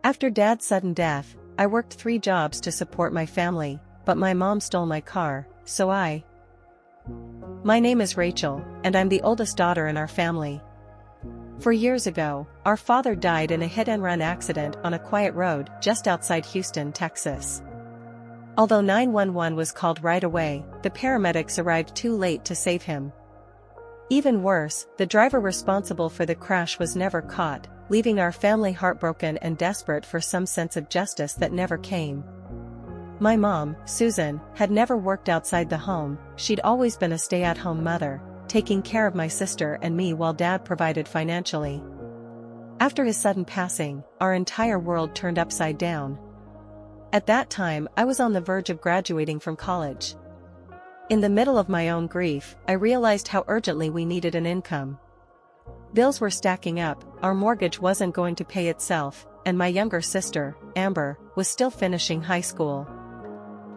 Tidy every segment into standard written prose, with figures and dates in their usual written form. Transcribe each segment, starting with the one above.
After Dad's sudden death, I worked 3 jobs to support my family, but my mom stole my car, so My name is Rachel, and I'm the oldest daughter in our family. 4 years ago, our father died in a hit-and-run accident on a quiet road just outside Houston, Texas. Although 911 was called right away, the paramedics arrived too late to save him. Even worse, the driver responsible for the crash was never caught, leaving our family heartbroken and desperate for some sense of justice that never came. My mom, Susan, had never worked outside the home. She'd always been a stay-at-home mother, taking care of my sister and me while Dad provided financially. After his sudden passing, our entire world turned upside down. At that time, I was on the verge of graduating from college. In the middle of my own grief, I realized how urgently we needed an income. Bills were stacking up, our mortgage wasn't going to pay itself, and my younger sister, Amber, was still finishing high school.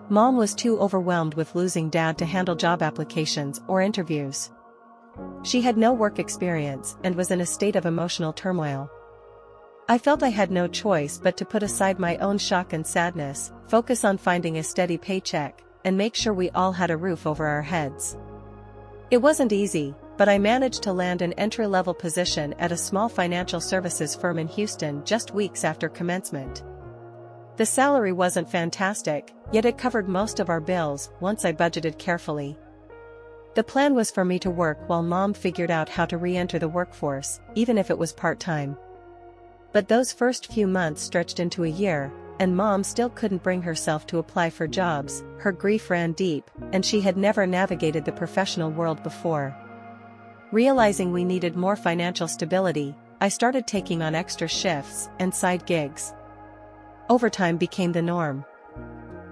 Mom was too overwhelmed with losing Dad to handle job applications or interviews. She had no work experience and was in a state of emotional turmoil. I felt I had no choice but to put aside my own shock and sadness, focus on finding a steady paycheck, and make sure we all had a roof over our heads. It wasn't easy, but I managed to land an entry-level position at a small financial services firm in Houston just weeks after commencement. The salary wasn't fantastic, yet it covered most of our bills once I budgeted carefully. The plan was for me to work while Mom figured out how to re-enter the workforce, even if it was part-time. But those first few months stretched into a year, and Mom still couldn't bring herself to apply for jobs. Her grief ran deep, and she had never navigated the professional world before. Realizing we needed more financial stability, I started taking on extra shifts and side gigs. Overtime became the norm.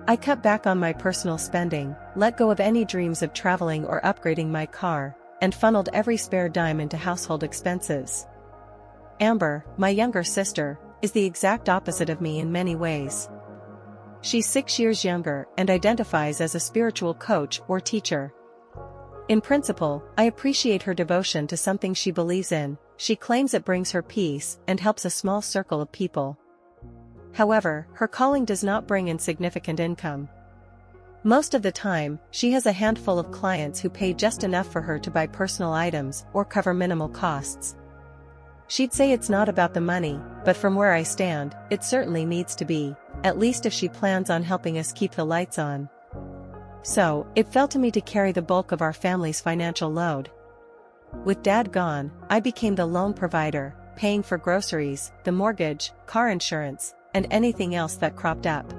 I cut back on my personal spending, let go of any dreams of traveling or upgrading my car, and funneled every spare dime into household expenses. Amber, my younger sister, is the exact opposite of me in many ways. She's 6 years younger and identifies as a spiritual coach or teacher. In principle, I appreciate her devotion to something she believes in. She claims it brings her peace and helps a small circle of people. However, her calling does not bring in significant income. Most of the time, she has a handful of clients who pay just enough for her to buy personal items or cover minimal costs. She'd say it's not about the money, but from where I stand, it certainly needs to be, at least if she plans on helping us keep the lights on. So, it fell to me to carry the bulk of our family's financial load. With Dad gone, I became the lone provider, paying for groceries, the mortgage, car insurance, and anything else that cropped up.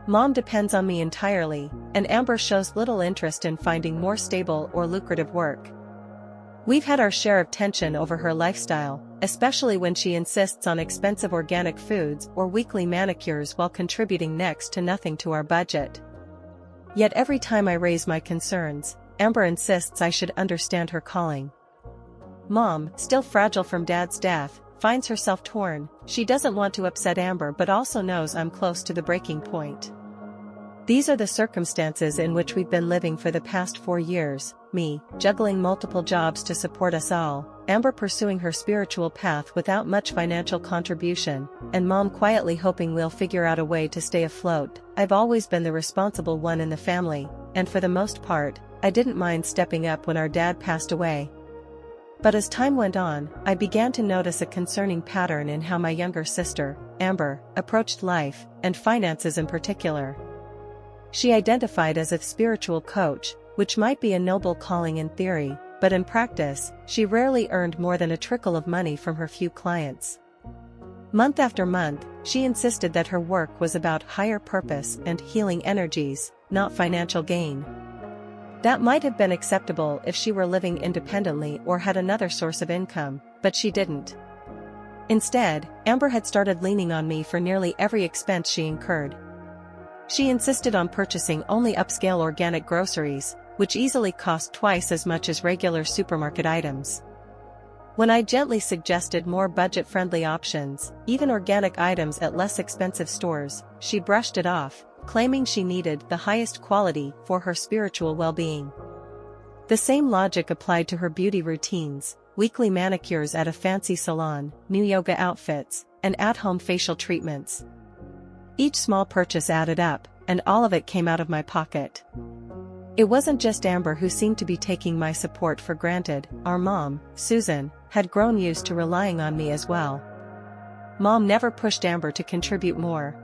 Mom depends on me entirely, and Amber shows little interest in finding more stable or lucrative work. We've had our share of tension over her lifestyle, especially when she insists on expensive organic foods or weekly manicures while contributing next to nothing to our budget. Yet every time I raise my concerns, Amber insists I should understand her calling. Mom, still fragile from Dad's death, finds herself torn. She doesn't want to upset Amber but also knows I'm close to the breaking point. These are the circumstances in which we've been living for the past 4 years, me, juggling multiple jobs to support us all, Amber pursuing her spiritual path without much financial contribution, and Mom quietly hoping we'll figure out a way to stay afloat. I've always been the responsible one in the family, and for the most part, I didn't mind stepping up when our dad passed away. But as time went on, I began to notice a concerning pattern in how my younger sister, Amber, approached life, and finances in particular. She identified as a spiritual coach, which might be a noble calling in theory, but in practice, she rarely earned more than a trickle of money from her few clients. Month after month, she insisted that her work was about higher purpose and healing energies, not financial gain. That might have been acceptable if she were living independently or had another source of income, but she didn't. Instead, Amber had started leaning on me for nearly every expense she incurred. She insisted on purchasing only upscale organic groceries, which easily cost twice as much as regular supermarket items. When I gently suggested more budget-friendly options, even organic items at less expensive stores, she brushed it off, claiming she needed the highest quality for her spiritual well-being. The same logic applied to her beauty routines, weekly manicures at a fancy salon, new yoga outfits, and at-home facial treatments. Each small purchase added up, and all of it came out of my pocket. It wasn't just Amber who seemed to be taking my support for granted. Our mom, Susan, had grown used to relying on me as well. Mom never pushed Amber to contribute more.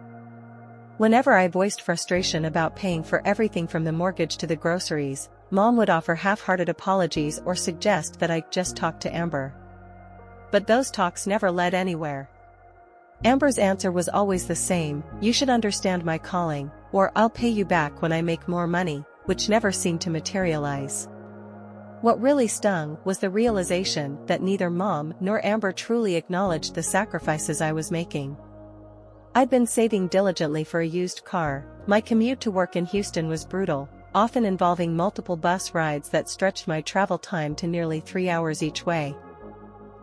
Whenever I voiced frustration about paying for everything from the mortgage to the groceries, Mom would offer half-hearted apologies or suggest that I just talk to Amber. But those talks never led anywhere. Amber's answer was always the same: "You should understand my calling," or "I'll pay you back when I make more money," which never seemed to materialize. What really stung was the realization that neither Mom nor Amber truly acknowledged the sacrifices I was making. I'd been saving diligently for a used car. My commute to work in Houston was brutal, often involving multiple bus rides that stretched my travel time to nearly 3 hours each way.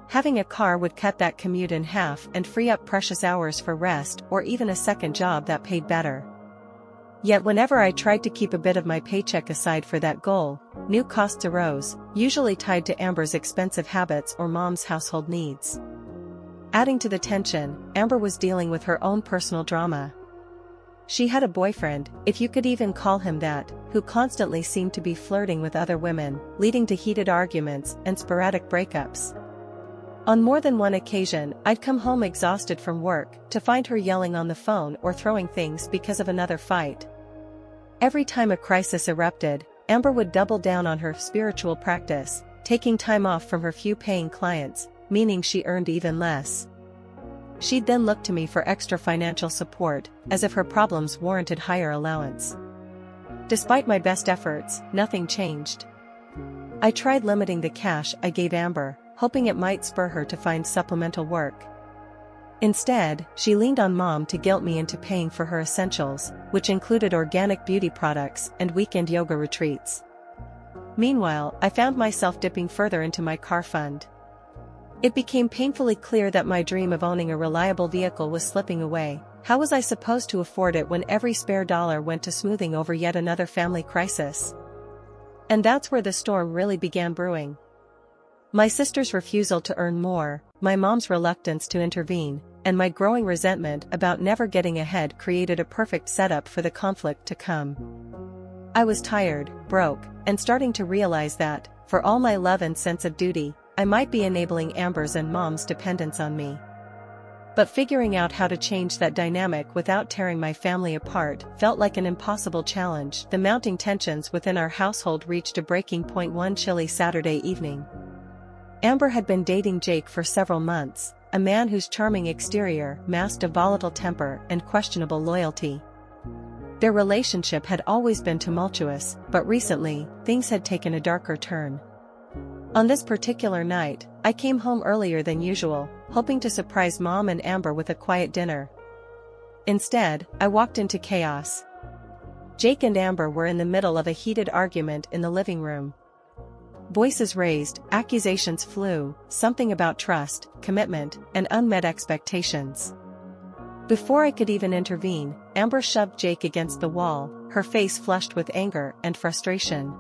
Having a car would cut that commute in half and free up precious hours for rest or even a second job that paid better. Yet whenever I tried to keep a bit of my paycheck aside for that goal, new costs arose, usually tied to Amber's expensive habits or Mom's household needs. Adding to the tension, Amber was dealing with her own personal drama. She had a boyfriend, if you could even call him that, who constantly seemed to be flirting with other women, leading to heated arguments and sporadic breakups. On more than one occasion, I'd come home exhausted from work, to find her yelling on the phone or throwing things because of another fight. Every time a crisis erupted, Amber would double down on her spiritual practice, taking time off from her few paying clients, meaning she earned even less. She'd then look to me for extra financial support, as if her problems warranted higher allowance. Despite my best efforts, nothing changed. I tried limiting the cash I gave Amber, hoping it might spur her to find supplemental work. Instead, she leaned on Mom to guilt me into paying for her essentials, which included organic beauty products and weekend yoga retreats. Meanwhile, I found myself dipping further into my car fund. It became painfully clear that my dream of owning a reliable vehicle was slipping away. How was I supposed to afford it when every spare dollar went to smoothing over yet another family crisis? And that's where the storm really began brewing. My sister's refusal to earn more, my mom's reluctance to intervene, and my growing resentment about never getting ahead created a perfect setup for the conflict to come. I was tired, broke, and starting to realize that, for all my love and sense of duty, I might be enabling Amber's and Mom's dependence on me. But figuring out how to change that dynamic without tearing my family apart felt like an impossible challenge. The mounting tensions within our household reached a breaking point one chilly Saturday evening. Amber had been dating Jake for several months, a man whose charming exterior masked a volatile temper and questionable loyalty. Their relationship had always been tumultuous, but recently, things had taken a darker turn. On this particular night, I came home earlier than usual, hoping to surprise Mom and Amber with a quiet dinner. Instead, I walked into chaos. Jake and Amber were in the middle of a heated argument in the living room. Voices raised, accusations flew, something about trust, commitment, and unmet expectations. Before I could even intervene, Amber shoved Jake against the wall, her face flushed with anger and frustration.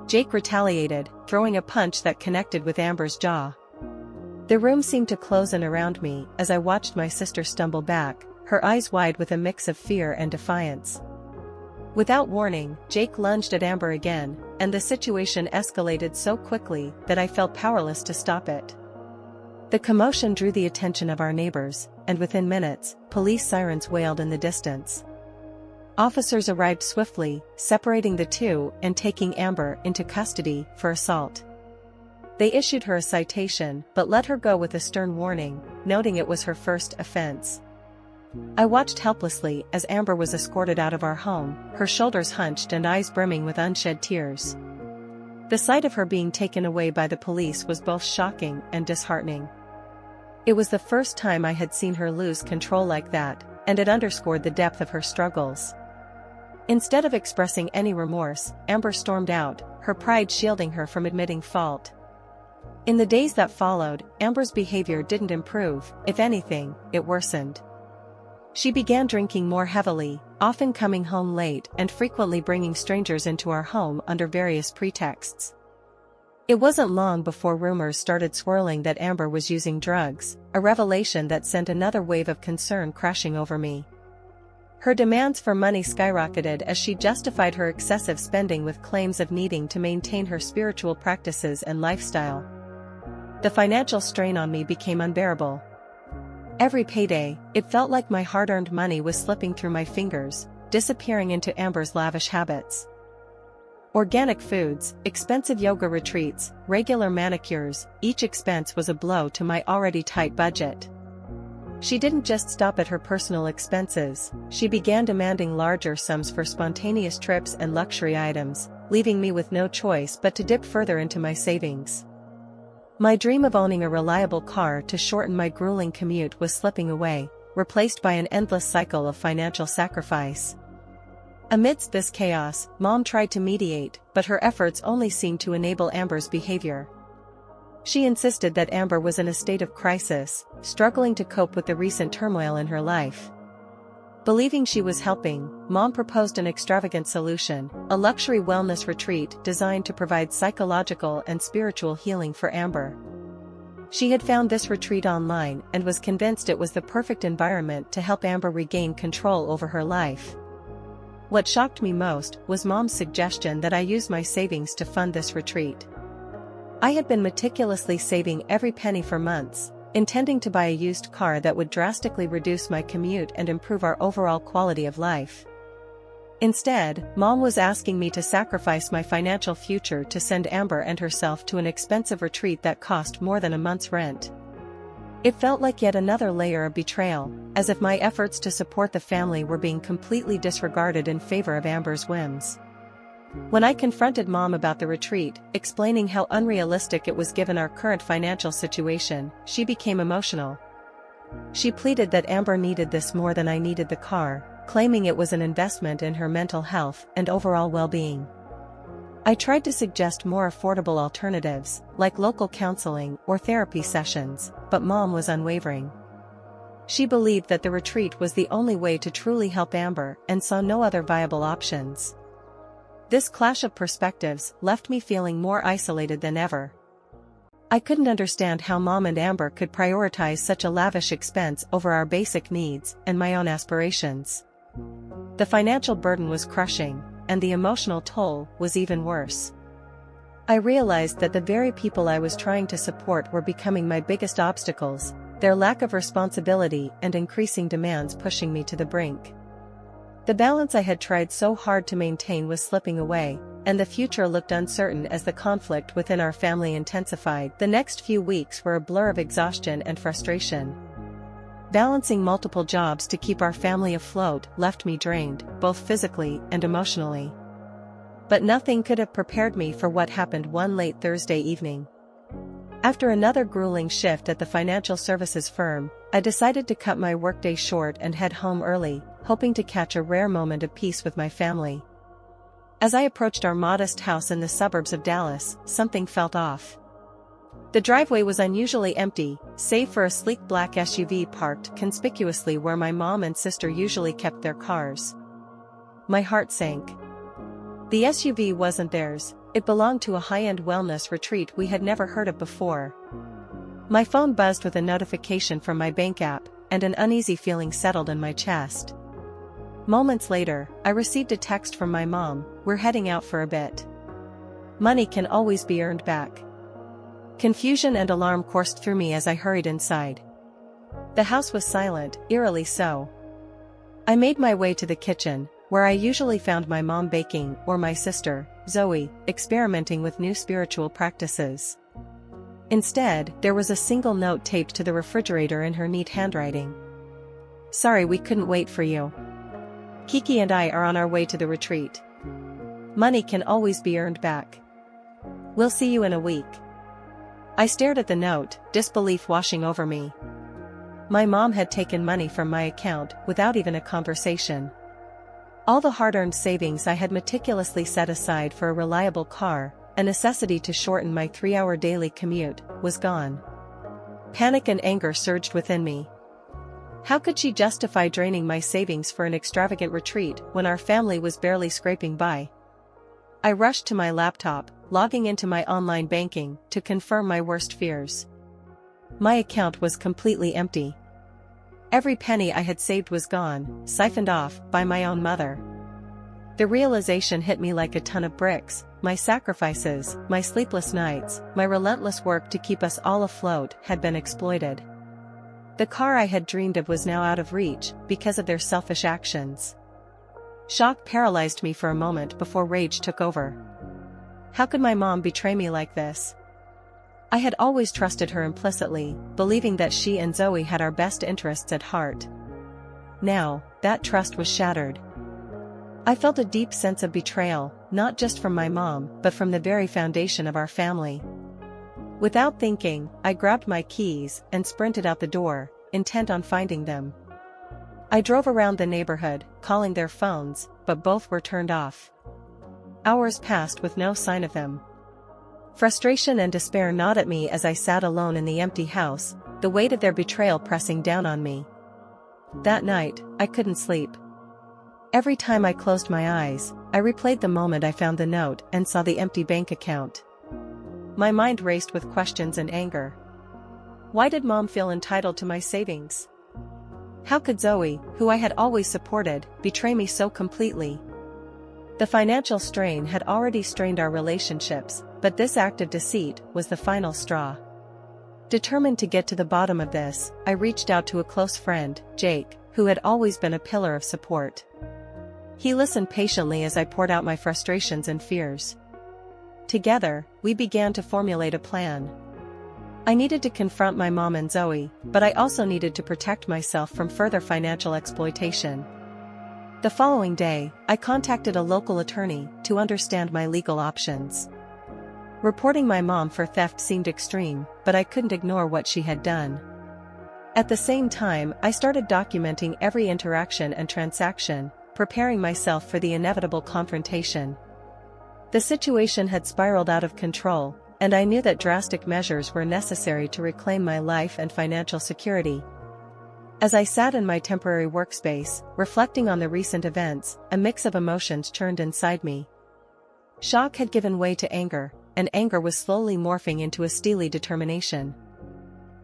Jake retaliated, throwing a punch that connected with Amber's jaw. The room seemed to close in around me as I watched my sister stumble back, her eyes wide with a mix of fear and defiance. Without warning, Jake lunged at Amber again, and the situation escalated so quickly that I felt powerless to stop it. The commotion drew the attention of our neighbors, and within minutes, police sirens wailed in the distance. Officers arrived swiftly, separating the two and taking Amber into custody for assault. They issued her a citation but let her go with a stern warning, noting it was her first offense. I watched helplessly as Amber was escorted out of our home, her shoulders hunched and eyes brimming with unshed tears. The sight of her being taken away by the police was both shocking and disheartening. It was the first time I had seen her lose control like that, and it underscored the depth of her struggles. Instead of expressing any remorse, Amber stormed out, her pride shielding her from admitting fault. In the days that followed, Amber's behavior didn't improve, if anything, it worsened. She began drinking more heavily, often coming home late and frequently bringing strangers into our home under various pretexts. It wasn't long before rumors started swirling that Amber was using drugs, a revelation that sent another wave of concern crashing over me. Her demands for money skyrocketed as she justified her excessive spending with claims of needing to maintain her spiritual practices and lifestyle. The financial strain on me became unbearable. Every payday, it felt like my hard-earned money was slipping through my fingers, disappearing into Amber's lavish habits. Organic foods, expensive yoga retreats, regular manicures, each expense was a blow to my already tight budget. She didn't just stop at her personal expenses, she began demanding larger sums for spontaneous trips and luxury items, leaving me with no choice but to dip further into my savings. My dream of owning a reliable car to shorten my grueling commute was slipping away, replaced by an endless cycle of financial sacrifice. Amidst this chaos, Mom tried to mediate, but her efforts only seemed to enable Amber's behavior. She insisted that Amber was in a state of crisis, struggling to cope with the recent turmoil in her life. Believing she was helping, Mom proposed an extravagant solution, a luxury wellness retreat designed to provide psychological and spiritual healing for Amber. She had found this retreat online and was convinced it was the perfect environment to help Amber regain control over her life. What shocked me most was Mom's suggestion that I use my savings to fund this retreat. I had been meticulously saving every penny for months, intending to buy a used car that would drastically reduce my commute and improve our overall quality of life. Instead, Mom was asking me to sacrifice my financial future to send Amber and herself to an expensive retreat that cost more than a month's rent. It felt like yet another layer of betrayal, as if my efforts to support the family were being completely disregarded in favor of Amber's whims. When I confronted Mom about the retreat, explaining how unrealistic it was given our current financial situation, she became emotional. She pleaded that Amber needed this more than I needed the car, claiming it was an investment in her mental health and overall well-being. I tried to suggest more affordable alternatives, like local counseling or therapy sessions, but Mom was unwavering. She believed that the retreat was the only way to truly help Amber and saw no other viable options. This clash of perspectives left me feeling more isolated than ever. I couldn't understand how Mom and Amber could prioritize such a lavish expense over our basic needs and my own aspirations. The financial burden was crushing, and the emotional toll was even worse. I realized that the very people I was trying to support were becoming my biggest obstacles, their lack of responsibility and increasing demands pushing me to the brink. The balance I had tried so hard to maintain was slipping away, and the future looked uncertain as the conflict within our family intensified. The next few weeks were a blur of exhaustion and frustration. Balancing multiple jobs to keep our family afloat left me drained, both physically and emotionally. But nothing could have prepared me for what happened one late Thursday evening. After another grueling shift at the financial services firm, I decided to cut my workday short and head home early, hoping to catch a rare moment of peace with my family. As I approached our modest house in the suburbs of Dallas, something felt off. The driveway was unusually empty, save for a sleek black SUV parked conspicuously where my mom and sister usually kept their cars. My heart sank. The SUV wasn't theirs, it belonged to a high-end wellness retreat we had never heard of before. My phone buzzed with a notification from my bank app, and an uneasy feeling settled in my chest. Moments later, I received a text from my mom, "We're heading out for a bit. Money can always be earned back." Confusion and alarm coursed through me as I hurried inside. The house was silent, eerily so. I made my way to the kitchen, where I usually found my mom baking or my sister, Zoe, experimenting with new spiritual practices. Instead, there was a single note taped to the refrigerator in her neat handwriting. "Sorry we couldn't wait for you. Kiki and I are on our way to the retreat. Money can always be earned back. We'll see you in a week." I stared at the note, disbelief washing over me. My mom had taken money from my account without even a conversation. All the hard-earned savings I had meticulously set aside for a reliable car, a necessity to shorten my 3-hour daily commute, was gone. Panic and anger surged within me. How could she justify draining my savings for an extravagant retreat when our family was barely scraping by? I rushed to my laptop, logging into my online banking to confirm my worst fears. My account was completely empty. Every penny I had saved was gone, siphoned off by my own mother. The realization hit me like a ton of bricks. My sacrifices, my sleepless nights, my relentless work to keep us all afloat had been exploited. The car I had dreamed of was now out of reach because of their selfish actions. Shock paralyzed me for a moment before rage took over. How could my mom betray me like this? I had always trusted her implicitly, believing that she and Zoe had our best interests at heart. Now, that trust was shattered. I felt a deep sense of betrayal, not just from my mom, but from the very foundation of our family. Without thinking, I grabbed my keys and sprinted out the door, intent on finding them. I drove around the neighborhood, calling their phones, but both were turned off. Hours passed with no sign of them. Frustration and despair gnawed at me as I sat alone in the empty house, the weight of their betrayal pressing down on me. That night, I couldn't sleep. Every time I closed my eyes, I replayed the moment I found the note and saw the empty bank account. My mind raced with questions and anger. Why did Mom feel entitled to my savings? How could Zoe, who I had always supported, betray me so completely? The financial strain had already strained our relationships, but this act of deceit was the final straw. Determined to get to the bottom of this, I reached out to a close friend, Jake, who had always been a pillar of support. He listened patiently as I poured out my frustrations and fears. Together, we began to formulate a plan. I needed to confront my mom and Zoe, but I also needed to protect myself from further financial exploitation. The following day, I contacted a local attorney to understand my legal options. Reporting my mom for theft seemed extreme, but I couldn't ignore what she had done. At the same time, I started documenting every interaction and transaction, preparing myself for the inevitable confrontation. The situation had spiraled out of control, and I knew that drastic measures were necessary to reclaim my life and financial security. As I sat in my temporary workspace, reflecting on the recent events, a mix of emotions churned inside me. Shock had given way to anger, and anger was slowly morphing into a steely determination.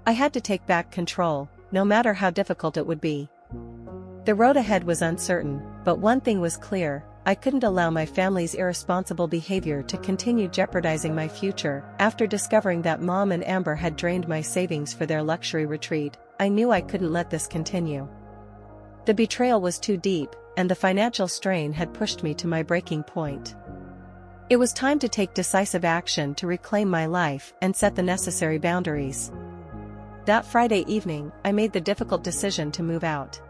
I had to take back control, no matter how difficult it would be. The road ahead was uncertain, but one thing was clear: I couldn't allow my family's irresponsible behavior to continue jeopardizing my future. After discovering that Mom and Amber had drained my savings for their luxury retreat, I knew I couldn't let this continue. The betrayal was too deep, and the financial strain had pushed me to my breaking point. It was time to take decisive action to reclaim my life and set the necessary boundaries. That Friday evening, I made the difficult decision to move out.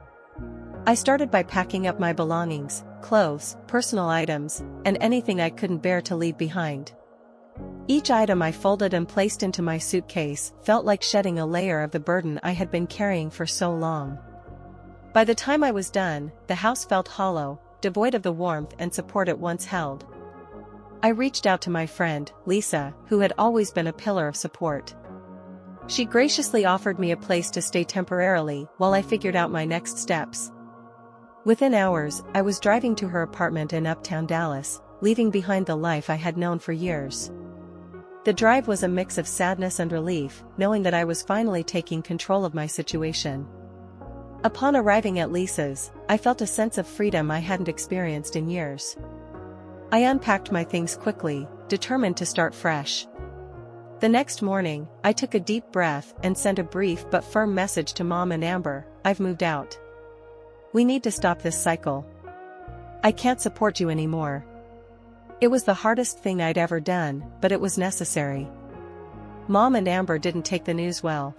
I started by packing up my belongings, clothes, personal items, and anything I couldn't bear to leave behind. Each item I folded and placed into my suitcase felt like shedding a layer of the burden I had been carrying for so long. By the time I was done, the house felt hollow, devoid of the warmth and support it once held. I reached out to my friend, Lisa, who had always been a pillar of support. She graciously offered me a place to stay temporarily while I figured out my next steps. Within hours, I was driving to her apartment in Uptown Dallas, leaving behind the life I had known for years. The drive was a mix of sadness and relief, knowing that I was finally taking control of my situation. Upon arriving at Lisa's, I felt a sense of freedom I hadn't experienced in years. I unpacked my things quickly, determined to start fresh. The next morning, I took a deep breath and sent a brief but firm message to Mom and Amber: I've moved out. We need to stop this cycle. I can't support you anymore. It was the hardest thing I'd ever done, but it was necessary. Mom and Amber didn't take the news well.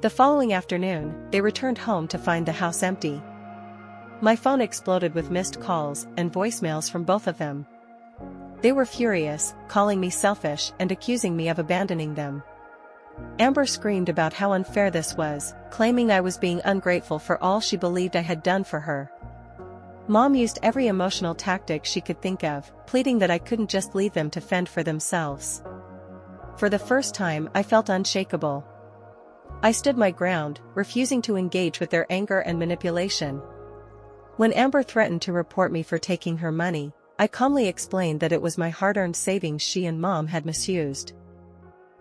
The following afternoon, they returned home to find the house empty. My phone exploded with missed calls and voicemails from both of them. They were furious, calling me selfish and accusing me of abandoning them. Amber screamed about how unfair this was, claiming I was being ungrateful for all she believed I had done for her. Mom used every emotional tactic she could think of, pleading that I couldn't just leave them to fend for themselves. For the first time, I felt unshakable. I stood my ground, refusing to engage with their anger and manipulation. When Amber threatened to report me for taking her money, I calmly explained that it was my hard-earned savings she and Mom had misused.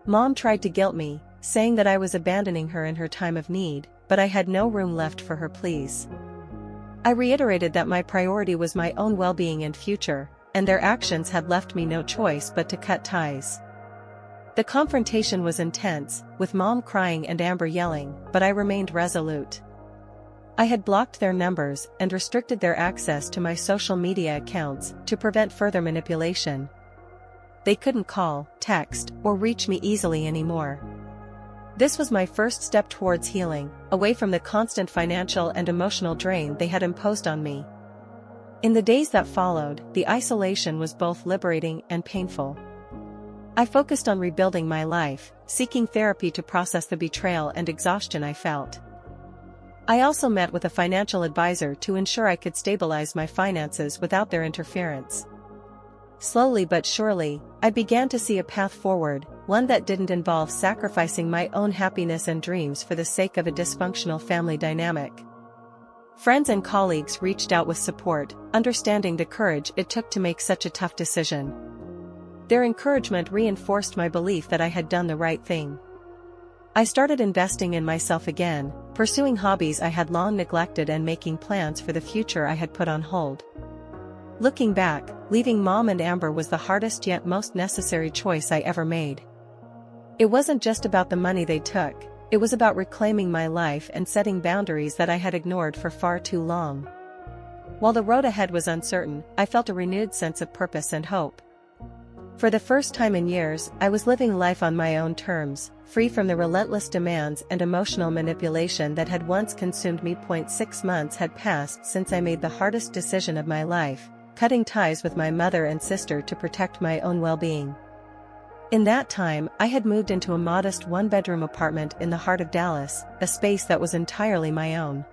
Mom tried to guilt me, saying that I was abandoning her in her time of need, but I had no room left for her pleas. I reiterated that my priority was my own well-being and future, and their actions had left me no choice but to cut ties. The confrontation was intense, with Mom crying and Amber yelling, but I remained resolute. I had blocked their numbers and restricted their access to my social media accounts to prevent further manipulation. They couldn't call, text, or reach me easily anymore. This was my first step towards healing, away from the constant financial and emotional drain they had imposed on me. In the days that followed, the isolation was both liberating and painful. I focused on rebuilding my life, seeking therapy to process the betrayal and exhaustion I felt. I also met with a financial advisor to ensure I could stabilize my finances without their interference. Slowly but surely, I began to see a path forward, one that didn't involve sacrificing my own happiness and dreams for the sake of a dysfunctional family dynamic. Friends and colleagues reached out with support, understanding the courage it took to make such a tough decision. Their encouragement reinforced my belief that I had done the right thing. I started investing in myself again, pursuing hobbies I had long neglected and making plans for the future I had put on hold. Looking back, leaving Mom and Amber was the hardest yet most necessary choice I ever made. It wasn't just about the money they took, it was about reclaiming my life and setting boundaries that I had ignored for far too long. While the road ahead was uncertain, I felt a renewed sense of purpose and hope. For the first time in years, I was living life on my own terms, free from the relentless demands and emotional manipulation that had once consumed me. 6 months had passed since I made the hardest decision of my life, cutting ties with my mother and sister to protect my own well-being. In that time, I had moved into a modest one-bedroom apartment in the heart of Dallas, a space that was entirely my own.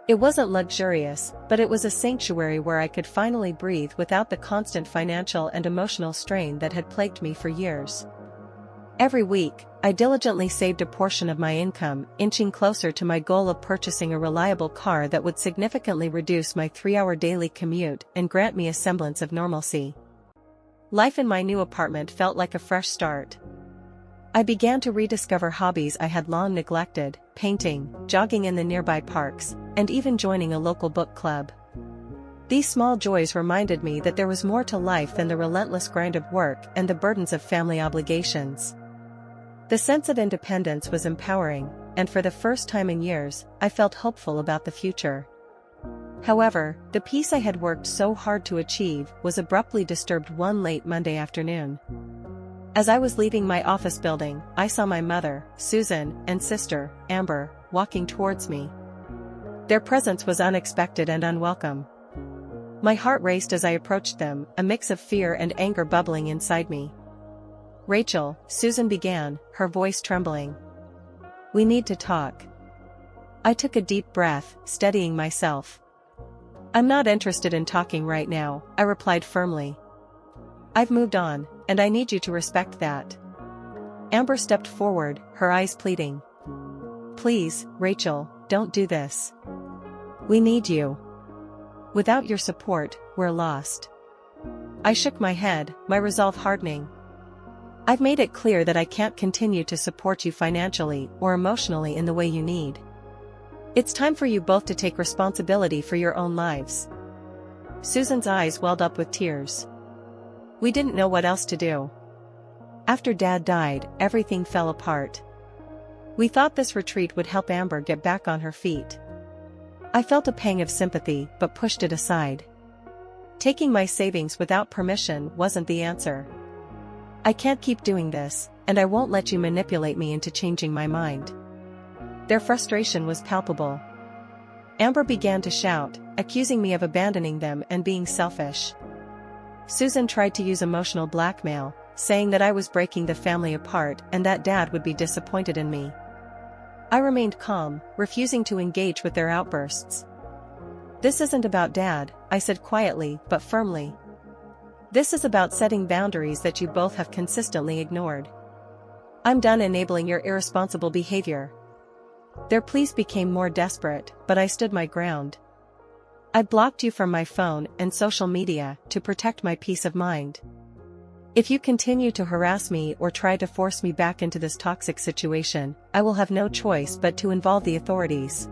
It wasn't luxurious, but it was a sanctuary where I could finally breathe without the constant financial and emotional strain that had plagued me for years. Every week, I diligently saved a portion of my income, inching closer to my goal of purchasing a reliable car that would significantly reduce my 3-hour daily commute and grant me a semblance of normalcy. Life in my new apartment felt like a fresh start. I began to rediscover hobbies I had long neglected, painting, jogging in the nearby parks, and even joining a local book club. These small joys reminded me that there was more to life than the relentless grind of work and the burdens of family obligations. The sense of independence was empowering, and for the first time in years, I felt hopeful about the future. However, the peace I had worked so hard to achieve was abruptly disturbed one late Monday afternoon. As I was leaving my office building, I saw my mother, Susan, and sister, Amber, walking towards me. Their presence was unexpected and unwelcome. My heart raced as I approached them, a mix of fear and anger bubbling inside me. "Rachel," Susan began, her voice trembling. "We need to talk." I took a deep breath, steadying myself. "I'm not interested in talking right now," I replied firmly. "I've moved on, and I need you to respect that." Amber stepped forward, her eyes pleading. "Please, Rachel, don't do this. We need you. Without your support, we're lost." I shook my head, my resolve hardening. "I've made it clear that I can't continue to support you financially or emotionally in the way you need. It's time for you both to take responsibility for your own lives." Susan's eyes welled up with tears. "We didn't know what else to do. After Dad died, everything fell apart. We thought this retreat would help Amber get back on her feet." I felt a pang of sympathy but pushed it aside. Taking my savings without permission wasn't the answer. "I can't keep doing this, and I won't let you manipulate me into changing my mind." Their frustration was palpable. Amber began to shout, accusing me of abandoning them and being selfish. Susan tried to use emotional blackmail, saying that I was breaking the family apart and that Dad would be disappointed in me. I remained calm, refusing to engage with their outbursts. "This isn't about Dad," I said quietly but firmly. "This is about setting boundaries that you both have consistently ignored. I'm done enabling your irresponsible behavior." Their pleas became more desperate, but I stood my ground. I blocked you from my phone and social media to protect my peace of mind. If you continue to harass me or try to force me back into this toxic situation, I will have no choice but to involve the authorities."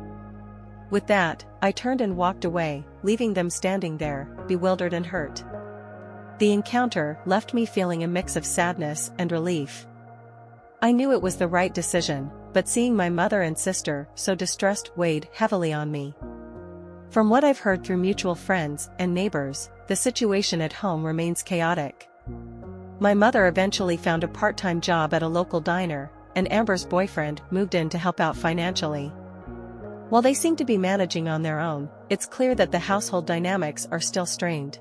With that, I turned and walked away, leaving them standing there, bewildered and hurt. The encounter left me feeling a mix of sadness and relief. I knew it was the right decision, but seeing my mother and sister so distressed weighed heavily on me. From what I've heard through mutual friends and neighbors, the situation at home remains chaotic. My mother eventually found a part-time job at a local diner, and Amber's boyfriend moved in to help out financially. While they seem to be managing on their own, it's clear that the household dynamics are still strained.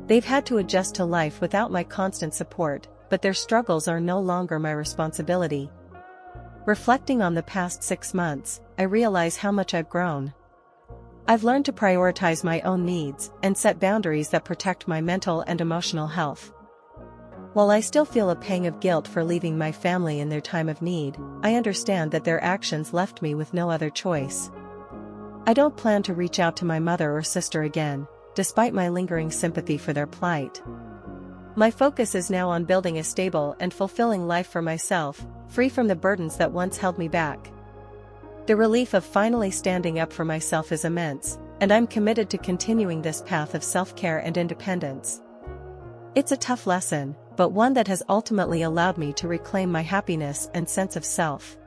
They've had to adjust to life without my constant support, but their struggles are no longer my responsibility. Reflecting on the past 6 months, I realize how much I've grown. I've learned to prioritize my own needs and set boundaries that protect my mental and emotional health. While I still feel a pang of guilt for leaving my family in their time of need, I understand that their actions left me with no other choice. I don't plan to reach out to my mother or sister again, despite my lingering sympathy for their plight. My focus is now on building a stable and fulfilling life for myself, free from the burdens that once held me back. The relief of finally standing up for myself is immense, and I'm committed to continuing this path of self-care and independence. It's a tough lesson, but one that has ultimately allowed me to reclaim my happiness and sense of self.